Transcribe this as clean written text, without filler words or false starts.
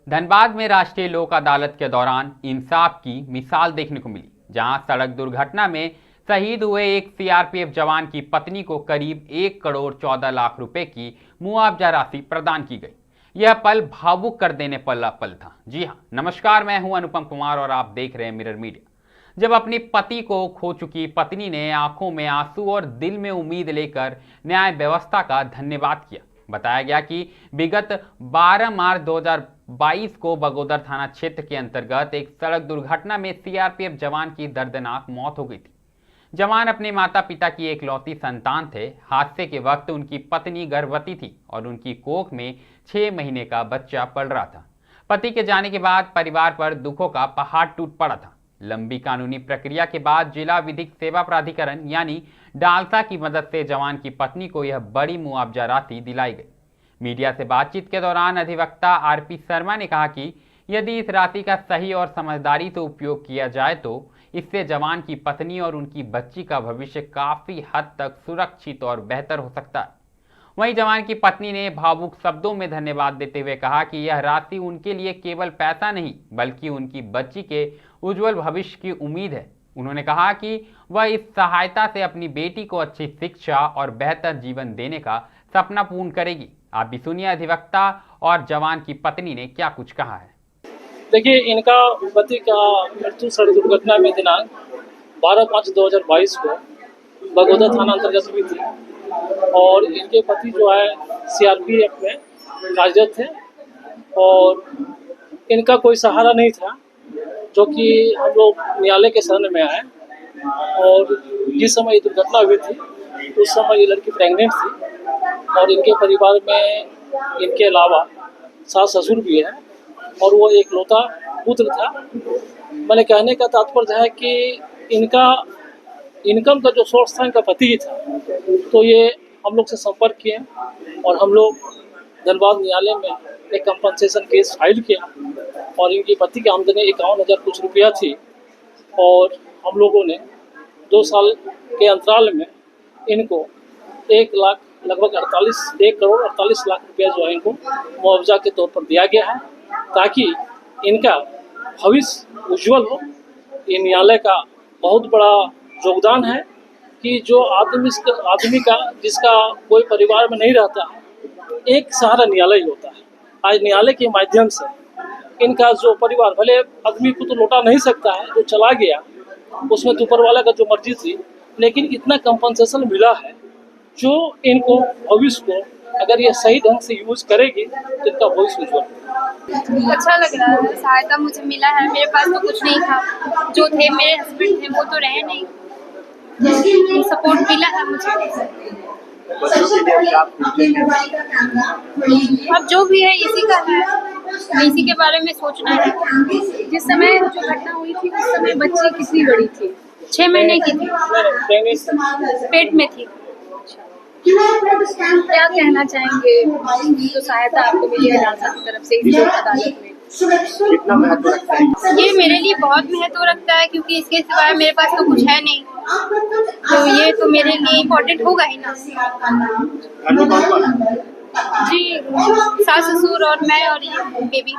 धनबाद में राष्ट्रीय लोक अदालत के दौरान इंसाफ की मिसाल देखने को मिली, जहां सड़क दुर्घटना में शहीद हुए एक सीआरपीएफ जवान की पत्नी को करीब 1 करोड़ 14 लाख रुपए की मुआवजा राशि प्रदान की गई। यह पल भावुक कर देने वाला पल था। जी हां, नमस्कार, मैं हूं अनुपम कुमार और आप देख रहे हैं मिरर मीडिया। जब अपनी पति को खो चुकी पत्नी ने आंखों में आंसू और दिल में उम्मीद लेकर न्याय व्यवस्था का धन्यवाद किया। बताया गया कि विगत 12 मार्च 2022 को बगोदर थाना क्षेत्र के अंतर्गत एक सड़क दुर्घटना में सीआरपीएफ जवान की दर्दनाक मौत हो गई थी। जवान अपने माता पिता की एकलौती संतान थे। हादसे के वक्त उनकी पत्नी गर्भवती थी और उनकी कोख में 6 महीने का बच्चा पल रहा था। पति के जाने के बाद परिवार पर दुखों का पहाड़ टूट पड़ा था। लंबी कानूनी प्रक्रिया के बाद जिला विधिक सेवा प्राधिकरण यानी डालसा की मदद से जवान की पत्नी को यह बड़ी मुआवजा राशि दिलाई गई। मीडिया से बातचीत के दौरान अधिवक्ता आरपी शर्मा ने कहा कि यदि इस राशि का सही और समझदारी से उपयोग किया जाए तो इससे जवान की पत्नी और उनकी बच्ची का भविष्य काफी हद तक सुरक्षित और बेहतर हो सकता है। वहीं जवान की पत्नी ने भावुक शब्दों में धन्यवाद देते हुए कहा कि यह राशि उनके लिए केवल पैसा नहीं बल्कि उनकी बच्ची के उज्जवल भविष्य की उम्मीद है। उन्होंने कहा कि वह इस सहायता से अपनी बेटी को अच्छी शिक्षा और बेहतर जीवन देने का सपना पूर्ण करेगी। आप भी सुनिए अधिवक्ता और जवान की पत्नी ने क्या कुछ कहा है। देखिए, इनका पति का मृत्यु सड़क दुर्घटना में दिनांक 12/5/2022 को बगोदर थाना अंतर्गत हुई थी और इनके पति जो है सीआरपीएफ में कार्यरत थे और इनका कोई सहारा नहीं था, जो कि हम लोग न्यायालय के शरण में आए। और जिस समय ये दुर्घटना हुई थी उस समय ये लड़की प्रेग्नेंट थी और इनके परिवार में इनके अलावा सास ससुर भी है और वो एकलौता पुत्र था। मैंने कहने का तात्पर्य है कि इनका इनकम का जो सोर्स था इनका पति ही था। तो ये हम लोग से संपर्क किए और हम लोग धनबाद न्यायालय में एक कंपनसेशन केस फाइल किया और इनकी पति की आमदनी 51,000 कुछ रुपया थी और हम लोगों ने 2 साल के अंतराल में इनको 1 करोड़ 48 लाख रुपया जो है इनको मुआवजा के तौर पर दिया गया है, ताकि इनका भविष्य उज्जवल हो। ये न्यायालय का बहुत बड़ा योगदान है कि जो आदमी का जिसका कोई परिवार में नहीं रहता है, एक सहारा न्यायालय ही होता है। आज न्यायालय के माध्यम से इनका जो परिवार, भले आदमी को तो लौटा नहीं सकता है, जो चला गया उसमें तो ऊपर वाला का जो मर्जी थी, लेकिन इतना कंपनसेशन मिला है जो इनको भविष्य को अगर ये सही ढंग से यूज करेगी तो इनका भविष्य उज्जवल। अच्छा लग रहा है, सहायता मुझे मिला है। मेरे पास तो कुछ नहीं था, जो थे मेरे हस्बैंड थे वो तो रहे नहीं, सपोर्ट मिला है मुझे। अब जो भी है इसी का है, इसी के बारे में सोचना है। जिस समय जो घटना हुई थी उस समय बच्ची कितनी बड़ी थी? 6 महीने की थी, पेट में थी। क्या कहना चाहेंगे जो सहायता आपको मिली है डालसा की तरफ से इस लोक अदालत में? कितना महत्व रखता है? ये मेरे लिए बहुत महत्व रखता है, क्योंकि इसके सिवाय मेरे पास तो कुछ है नहीं, तो ये तो मेरे लिए इम्पोर्टेंट होगा ही ना। जी, सास ससुर और मैं और ये बेबी।